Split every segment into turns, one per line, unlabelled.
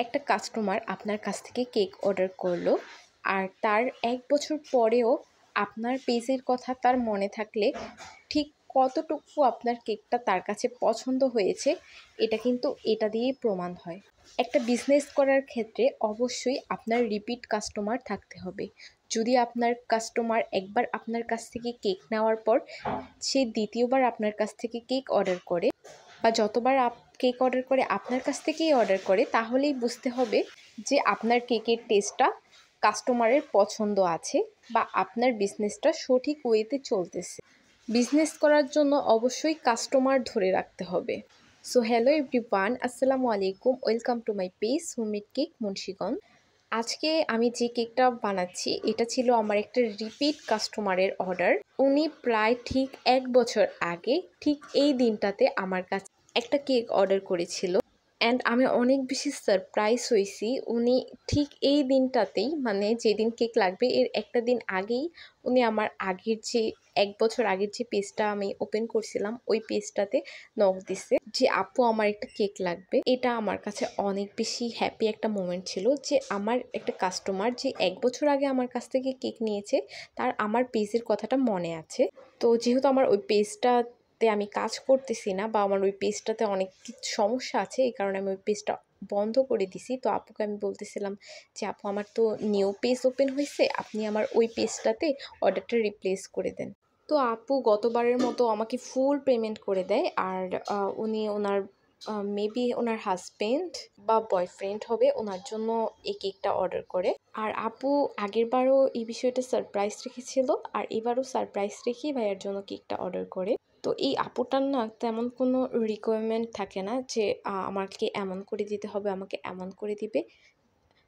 একটা কাস্টমার আপনার কাছ থেকে কেক অর্ডার করলো আর তার 1 বছর পরেও আপনার পেজের কথা তার মনে থাকলে ঠিক কতটুকু আপনার কেকটা তার কাছে পছন্দ হয়েছে এটা দিয়েই প্রমাণ হয়। একটা বিজনেস করার ক্ষেত্রে অবশ্যই আপনার রিপিট কাস্টমার থাকতে হবে। যদি আপনার কাস্টমার একবার আপনার কাছ থেকে কেক নেওয়ার পর সে দ্বিতীয়বার আপনার কাছ থেকে কেক অর্ডার করে বা যতবার কেক অর্ডার করে আপনার কাছ থেকেই অর্ডার করে, তাহলেই বুঝতে হবে যে আপনার কেকের টেস্টটা কাস্টমারের পছন্দ আছে বা আপনার বিজনেসটা সঠিক ওয়েতে চলতেছে। বিজনেস করার জন্য অবশ্যই কাস্টমার ধরে রাখতে হবে। সো হ্যালো এভরিওয়ান, আসসালামু আলাইকুম, welcome to my page homemade cake Munshiganj. আজকে আমি যে কেকটা বানাচ্ছি এটা ছিল আমার একটা রিপিট কাস্টমারের অর্ডার। উনি প্রায় ঠিক 1 বছর আগে ঠিক এই দিনটাতে আমার কাছে একটা কেক অর্ডার করেছিল অ্যান্ড আমি অনেক বেশি সারপ্রাইজ হয়েছি। উনি ঠিক এই দিনটাতেই, মানে যেদিন কেক লাগবে এর একটা দিন আগেই উনি আমার আগের যে 1 বছর আগের যে পেজটা আমি ওপেন করছিলাম ওই পেজটাতে নক দিছে যে আপু আমার একটা কেক লাগবে। এটা আমার কাছে অনেক বেশি হ্যাপি একটা মোমেন্ট ছিল যে আমার একটা কাস্টমার যে 1 বছর আগে আমার কাছ থেকে কেক নিয়েছে তার আমার পেজের কথাটা মনে আছে। তো যেহেতু আমার ওই পেজটাতে আমি কাজ করতেছি না বা আমার ওই পেজটাতে অনেক কিছু সমস্যা আছে, এই কারণে আমি ওই পেজটা বন্ধ করে দিছি। তো আপুকে আমি বলতেছিলাম যে আপু আমার তো নিউ পেজ ওপেন হয়েছে, আপনি আমার ওই পেজটাতে অর্ডারটা রিপ্লেস করে দেন। তো আপু গতবারের মতো আমাকে ফুল পেমেন্ট করে দেয় আর উনি ওনার মেবি ওনার হাজবেন্ড বা বয়ফ্রেন্ড হবে, ওনার জন্য এই কেকটা অর্ডার করে। আর আপু আগেরবারও এই বিষয়টা সারপ্রাইজ রেখেছিল আর এবারও সারপ্রাইজ রেখেই ভাইয়ার জন্য কেকটা অর্ডার করে। তো এই আপুটার না তেমন কোনো রিকোয়ারমেন্ট থাকে না যে আমাকে এমন করে দিতে হবে, আমাকে এমন করে দিবে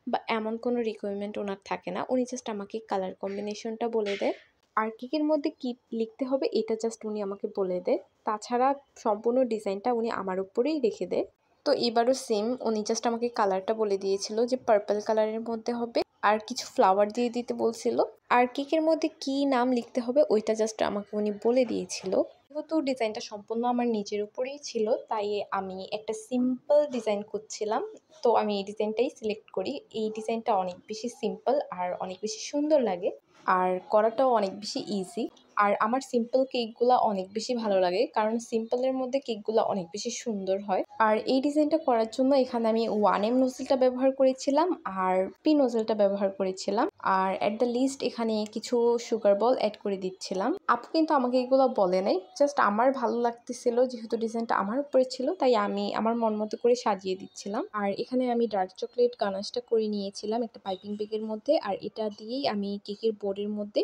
বা এমন কোনো রিকোয়ারমেন্ট ওনার থাকে না। উনি জাস্ট আমাকে কালার কম্বিনেশনটা বলে দেয় আর কেকের মধ্যে কী লিখতে হবে এটা জাস্ট উনি আমাকে বলে দেয়। তাছাড়া সম্পূর্ণ ডিজাইনটা উনি আমার উপরেই রেখে দেয়। তো এবারও সেম, উনি জাস্ট আমাকে কালারটা বলে দিয়েছিল যে পার্পল কালারের মধ্যে হবে আর কিছু ফ্লাওয়ার দিয়ে দিতে বলছিল। আর কেকের মধ্যে কী নাম লিখতে হবে ওইটা জাস্ট আমাকে উনি বলে দিয়েছিল। যেহেতু ডিজাইনটা সম্পূর্ণ আমার নিজের উপরেই ছিল তাই আমি একটা সিম্পল ডিজাইন করছিলাম। তো আমি এই ডিজাইনটাই সিলেক্ট করি। এই ডিজাইনটা অনেক বেশি সিম্পল আর অনেক বেশি সুন্দর লাগে আর করাটাও অনেক বেশি ইজি। আর আমার সিম্পল কেকগুলো অনেক বেশি ভালো লাগে কারণ সিম্পলের মধ্যে কেকগুলো অনেক বেশি সুন্দর হয়। আর এই ডিজাইনটা করার জন্য এখানে আমি 1M নোজেলটা ব্যবহার করেছিলাম আর পি নোজেলটা ব্যবহার করেছিলাম আর অ্যাট দ্য লিস্ট এখানে কিছু সুগার বল অ্যাড করে দিচ্ছিলাম। আপু কিন্তু আমাকে এগুলো বলে নাই, জাস্ট আমার ভালো লাগতেছিল যেহেতু ডিজাইনটা আমার উপরে ছিল তাই আমি আমার মন মতো করে সাজিয়ে দিচ্ছিলাম। আর এখানে আমি ডার্ক চকলেট গানাশটা করে নিয়েছিলাম একটা পাইপিং ব্যাগের মধ্যে আর এটা দিয়েই আমি কেকের বোর্ডের মধ্যে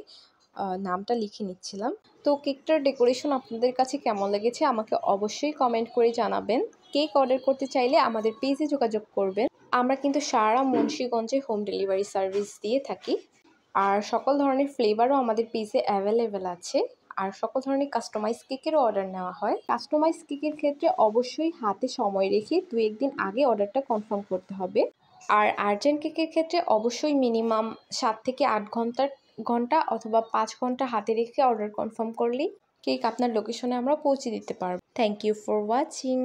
নামটা লিখে নিচ্ছিলাম। তো কেকটার ডেকোরেশন আপনাদের কাছে কেমন লেগেছে আমাকে অবশ্যই কমেন্ট করে জানাবেন। কেক অর্ডার করতে চাইলে আমাদের পেজে যোগাযোগ করবেন। আমরা কিন্তু সারা মুন্সিগঞ্জে হোম ডেলিভারি সার্ভিস দিয়ে থাকি আর সকল ধরনের ফ্লেভারও আমাদের পেজে অ্যাভেলেবেল আছে আর সকল ধরনের কাস্টমাইজ কেকেরও অর্ডার নেওয়া হয়। কাস্টমাইজ কেকের ক্ষেত্রে অবশ্যই হাতে সময় রেখে 2-1 দিন আগে অর্ডারটা কনফার্ম করতে হবে। আর আর্জেন্ট কেকের ক্ষেত্রে অবশ্যই মিনিমাম 7 থেকে 8 ঘন্টা অথবা 5 ঘন্টা হাতে রেখে অর্ডার কনফার্ম করলেই কেক আপনার লোকেশনে আমরা পৌঁছে দিতে পারবো। Thank you for watching.